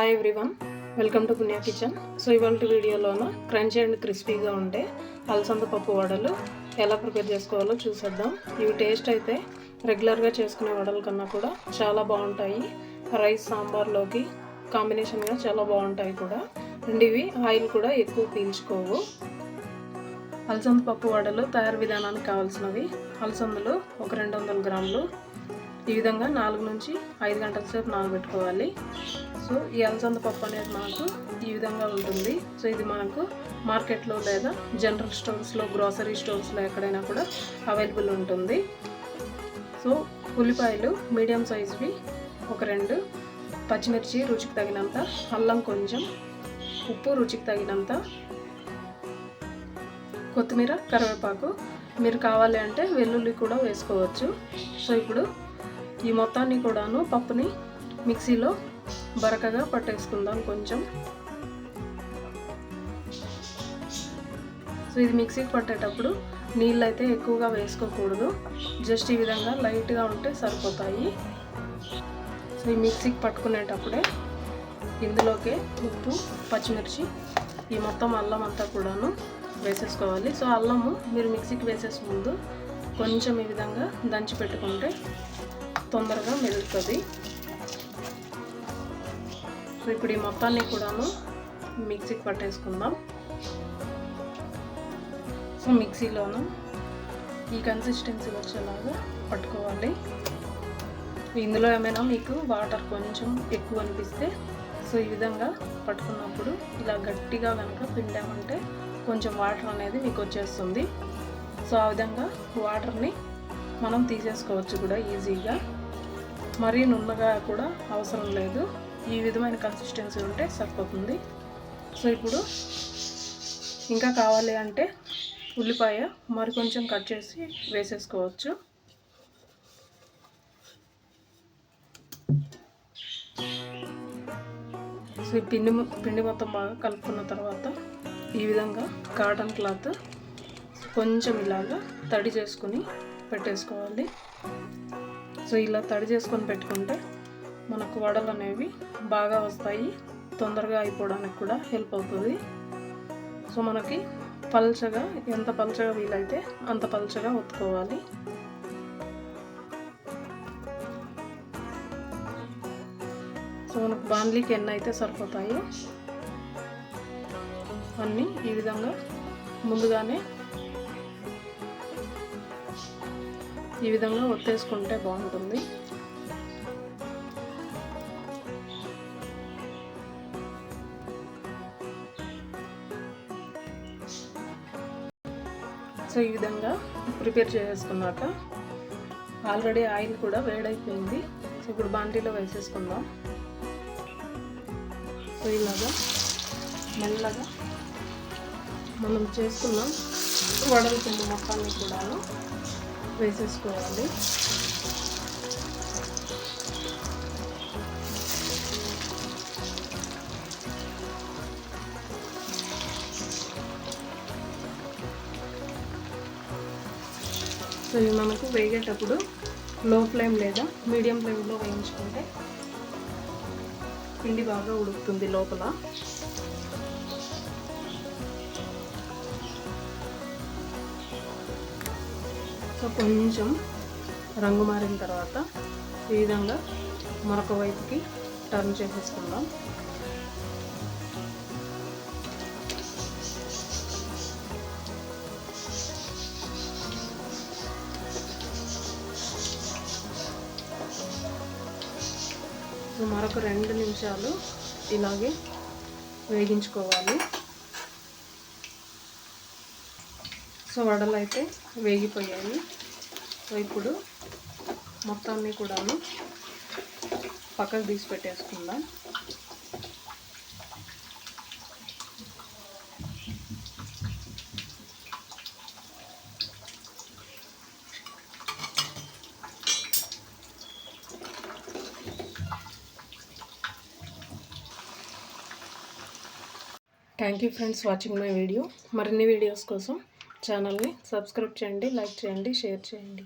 Hi everyone, welcome to పుణ్య kitchen. So ఇవాళ వీడియోలోన crunchy and క్రిస్పీగా ఉండే అలసంద పప్పు వడలు ఎలా ప్రిపేర్ చేసుకోవాలో చూసేద్దాం. ఇవి టేస్ట్ అయితే రెగ్యులర్గా చేసుకునే వడల కన్నా కూడా చాలా బాగుంటాయి. రైస్ సాంబార్లోకి కాంబినేషన్గా చాలా బాగుంటాయి కూడా. అండ్ ఇవి ఆయిల్ కూడా ఎక్కువ పీల్చుకోవు. అలసంద పప్పు వడలు తయారు విధానానికి కావాల్సినవి: అలసందలు ఒక 200 గ్రాములు. ఈ విధంగా 4 నుంచి 5 గంటల సేపు నానబెట్టుకోవాలి. సో ఈ అలసంద పప్పు అనేది మనకు ఈ విధంగా ఉంటుంది. సో ఇది మనకు మార్కెట్లో లేదా జనరల్ స్టోర్స్లో, గ్రోసరీ స్టోర్స్లో ఎక్కడైనా కూడా అవైలబుల్ ఉంటుంది. సో ఉల్లిపాయలు మీడియం సైజువి ఒక 2, పచ్చిమిర్చి రుచికి తగినంత, అల్లం కొంచెం, ఉప్పు రుచికి తగినంత, కొత్తిమీర, కరివేపాకు. మీరు కావాలి అంటే వెల్లుల్లి కూడా వేసుకోవచ్చు. సో ఇప్పుడు ఈ మొత్తాన్ని కూడాను పప్పుని మిక్సీలో బరకగా పట్టేసుకుందాం కొంచెం. సో ఇది మిక్సీకి పట్టేటప్పుడు నీళ్ళు అయితే ఎక్కువగా వేసుకోకూడదు, జస్ట్ ఈ విధంగా లైట్గా ఉంటే సరిపోతాయి. సో ఈ మిక్సీకి పట్టుకునేటప్పుడే ఇందులోకే ఉప్పు, పచ్చిమిర్చి, ఈ మొత్తం అల్లం అంతా కూడాను వేసేసుకోవాలి. సో అల్లము మీరు మిక్సీకి వేసేసే ముందు కొంచెం ఈ విధంగా దంచి పెట్టుకుంటే తొందరగా మెదుగుతుంది. సో ఇప్పుడు ఈ మొత్తాన్ని కూడాను మిక్సీకి పట్టేసుకుందాం. సో మిక్సీలోను ఈ కన్సిస్టెన్సీ వచ్చేలాగా పట్టుకోవాలి. ఇందులో ఏమైనా మీకు వాటర్ కొంచెం ఎక్కువ అనిపిస్తే సో ఈ విధంగా పట్టుకున్నప్పుడు ఇలా గట్టిగా కనుక పిండామంటే కొంచెం వాటర్ అనేది మీకు వచ్చేస్తుంది. సో ఆ విధంగా వాటర్ని మనం తీసేసుకోవచ్చు కూడా ఈజీగా. మరీ నున్నగా కూడా అవసరం లేదు, ఈ విధమైన కన్సిస్టెన్సీ ఉంటే సరిపోతుంది. సో ఇప్పుడు ఇంకా కావాలి అంటే ఉల్లిపాయ మరి కొంచెం కట్ చేసి వేసేసుకోవచ్చు. సో ఈ పిండి మొత్తం బాగా కలుపుకున్న తర్వాత ఈ విధంగా కాటన్ క్లాత్ కొంచెం ఇలాగా తడి చేసుకుని పెట్టేసుకోవాలి. సో ఇలా తడి చేసుకొని పెట్టుకుంటే మనకు వడలు అనేవి బాగా వస్తాయి, తొందరగా అయిపోవడానికి కూడా హెల్ప్ అవుతుంది. సో మనకి పల్చగా, ఎంత పల్చగా వీలైతే అంత పల్చగా ఒత్తుకోవాలి. సో మనకు బాండ్లీకి ఎన్ని అయితే సరిపోతాయో అన్నీ ఈ విధంగా ముందుగానే ఈ విధంగా ఒత్తేసుకుంటే బాగుంటుంది. సో ఈ విధంగా ప్రిపేర్ చేసుకున్నాక ఆల్రెడీ ఆయిల్ కూడా వేడైపోయింది. సో ఇప్పుడు బాండీలో వేసేసుకుందాం. సో ఇలాగా మెల్లగా మనం చేసుకున్న వడల పిండి మొత్తాన్ని కూడాను వేసేసుకోవాలి. సో ఇవి మనకు వేగేటప్పుడు లో ఫ్లేమ్ లేదా మీడియం ఫ్లేమ్లో వేయించుకుంటే పిండి బాగా ఉడుకుతుంది లోపల. సో కొంచెం రంగు మారిన తర్వాత ఈ విధంగా మరొక వైపుకి టర్న్ చేసేసుకుందాం. సో మరొక 2 నిమిషాలు ఇలాగే వేగించుకోవాలి. సో వడలు అయితే వేగిపోయాయి. సో ఇప్పుడు మొత్తాన్ని కూడాను పక్కకు తీసి పెట్టేసుకుందాం. Thank you friends watching my video. మరిన్ని వీడియోస్ కోసం ఛానల్ని సబ్స్క్రైబ్ చేయండి, లైక్ చేయండి, షేర్ చేయండి.